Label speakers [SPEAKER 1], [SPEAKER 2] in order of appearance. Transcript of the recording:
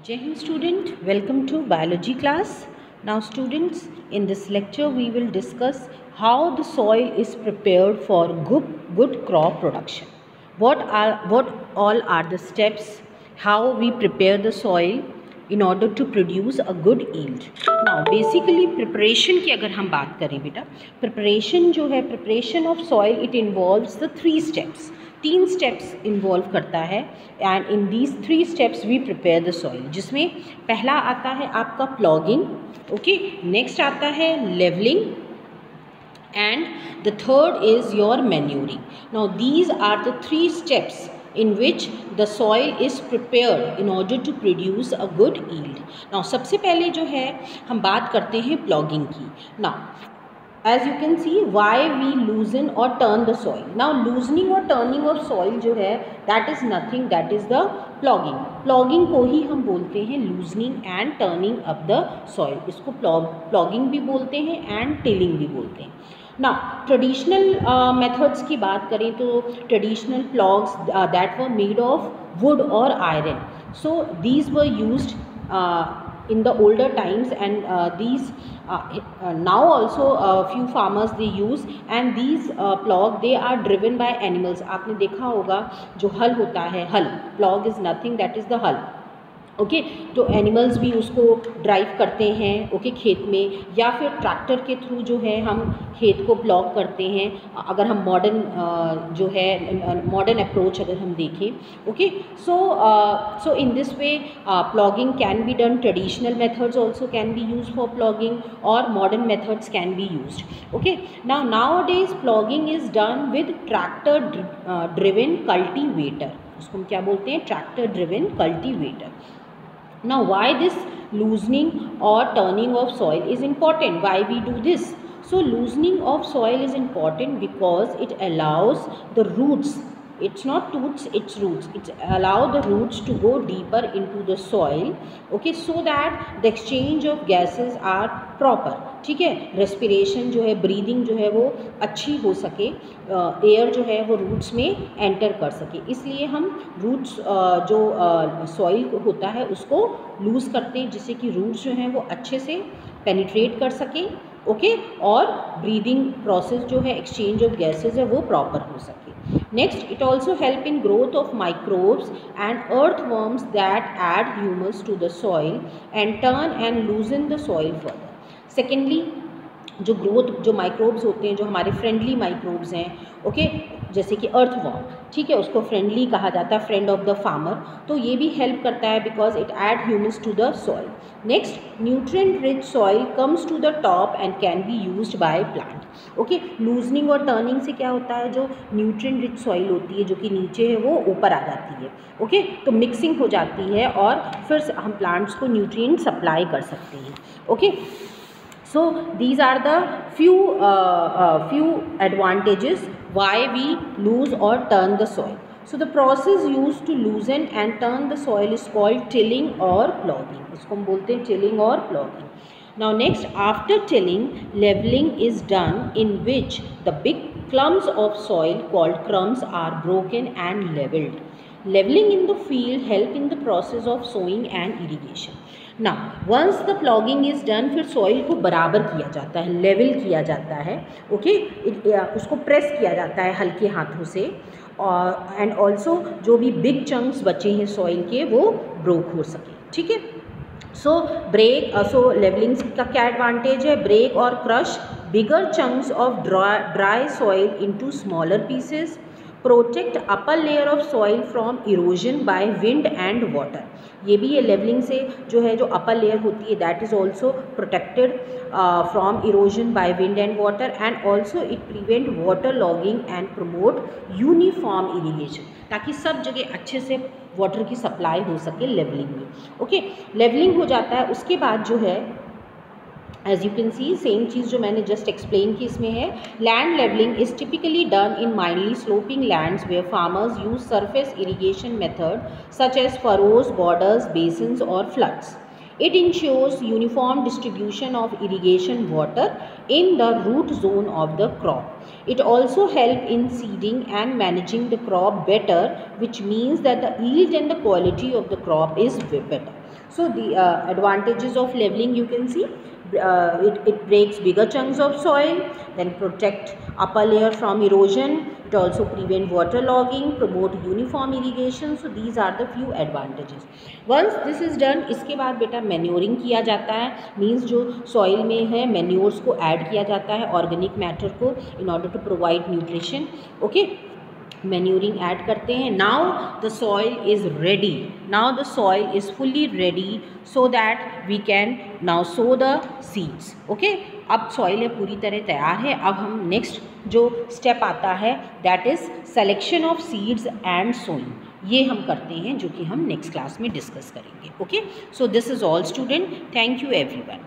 [SPEAKER 1] Jai Hind student, welcome to biology class. Now students, in this lecture we will discuss how the soil is prepared for good crop production. What all are the steps, how we prepare the soil in order to produce a good yield. Now basically preparation की अगर हम बात करें बेटा, preparation of soil, it involves the 3 steps. 3 steps involve करता है and in these 3 steps we prepare the soil, जिसमें पहला आता है आपका प्लॉगिंग, ओके, नेक्स्ट आता है levelling and the third is your manuring. Now these are the 3 steps in which the soil is prepared in order to produce a good yield. Now सबसे पहले जो है हम बात करते हैं प्लॉगिंग की. Now as you can see why we loosen or turn the soil. Now loosening or turning of soil जो है that is nothing, that is the plogging. Plogging को ही हम बोलते हैं loosening and turning up the soil. इसको plogging भी बोलते हैं एंड टिलिंग भी बोलते हैं. ना ट्रेडिशनल मेथड्स की बात करें तो traditional ploughs that were made of wood और iron, so these were used in the older times and these now also few farmers they use, and these plog they are driven by animals. आपने देखा होगा जो हल होता है, हल, plough is nothing that is the हल, okay. तो एनिमल्स भी उसको ड्राइव करते हैं, ओके, खेत में, या फिर ट्रैक्टर के थ्रू जो है हम खेत को प्लॉग करते हैं. अगर हम मॉडर्न जो है मॉडर्न अप्रोच अगर हम देखें, okay, so in this way ploughing can be done. Traditional methods also can be use for ploughing और modern methods can be use, okay. Nowadays ploughing is done with tractor driven cultivator. उसको हम क्या बोलते हैं? Tractor driven cultivator. Now why this loosening or turning of soil is important? Why we do this? So loosening of soil is important because it allows the roots, it's not roots, it's roots, it allow the roots to go deeper into the soil, okay, so that the exchange of gases are proper. ठीक है, respiration जो है, breathing जो है वो अच्छी हो सके, एयर जो है वो रूट्स में एंटर कर सके. इसलिए हम रूट्स जो सॉइल होता है उसको लूज़ करते हैं, जिससे कि रूट्स जो हैं वो अच्छे से पेनिट्रेट कर सके, ओके, और ब्रीदिंग प्रोसेस जो है, एक्सचेंज ऑफ गैसेस है, वो प्रॉपर हो सके. Next, it also help in growth of microbes and earthworms that add humus to the soil and turn and loosen the soil further. Secondly, जो growth, जो microbes होते हैं, जो हमारे फ्रेंडली माइक्रोब्स हैं, ओके, जैसे कि अर्थवर्म, ठीक है, उसको फ्रेंडली कहा जाता है, फ्रेंड ऑफ द फार्मर. तो ये भी हेल्प करता है because it add humus to the soil. Next, nutrient rich soil comes to the top and can be used by plant, okay. Loosening और टर्निंग से क्या होता है, जो न्यूट्रिएंट रिच सॉइल होती है जो कि नीचे है वो ऊपर आ जाती है, ओके, तो मिक्सिंग हो जाती है और फिर हम प्लांट्स को न्यूट्रिएंट सप्लाई कर सकते हैं, okay. So these are the few advantages why we lose or turn the soil. So the process used to loosen and turn the soil is called tilling or ploughing. इसको हम बोलते हैं tilling or ploughing. Now next, after tilling, leveling is done, in which the big clumps of soil called crumbs are broken and leveled. Leveling in the field help in the process of sowing and irrigation. ना once the ploughing is done, फिर soil को बराबर किया जाता है, level किया जाता है, ओके, उसको प्रेस किया जाता है हल्के हाथों से, और एंड ऑल्सो जो भी बिग चंक्स बचे हैं सॉइल के वो ब्रोक हो सके, ठीक है. सो ब्रेक, सो लेवलिंग का क्या एडवांटेज है? ब्रेक और crush bigger chunks of dry soil into smaller pieces, protect upper layer of soil from erosion by wind and water. ये भी ये लेवलिंग से जो है, जो अपर लेयर होती है, that is also protected from erosion by wind and water, and also it prevent water logging and promote uniform irrigation, ताकि सब जगह अच्छे से वाटर की सप्लाई हो सके लेवलिंग में, ओके. लेवलिंग हो जाता है, उसके बाद जो है as you can see same चीज़ जो मैंने जस्ट एक्सप्लेन की इसमें है. Land levelling is typically done in mildly sloping lands where farmers use surface irrigation method such as furrows, borders, basins और floods. It ensures uniform distribution of irrigation water in the root zone of the crop. It also helps in seeding and managing the crop better, which means that the yield and the quality of the crop is better. So the advantages of leveling, you can see, it breaks bigger chunks of soil, then protect upper layer from erosion. It also prevent waterlogging, promote uniform irrigation. So these are the few advantages. Once this is done, इसके बाद बेटा manuring किया जाता है, means जो soil में है manures को ऐड किया जाता है, ऑर्गेनिक मैटर को, in order to provide nutrition. Okay, manuring add करते हैं. Now the soil is ready, now the soil is fully ready so that we can now sow the seeds. Okay, अब soil है पूरी तरह तैयार है. अब हम नेक्स्ट जो स्टेप आता है that is selection of seeds and sowing. ये हम करते हैं जो कि हम नेक्स्ट क्लास में डिस्कस करेंगे. Okay, so this is all student. Thank you everyone.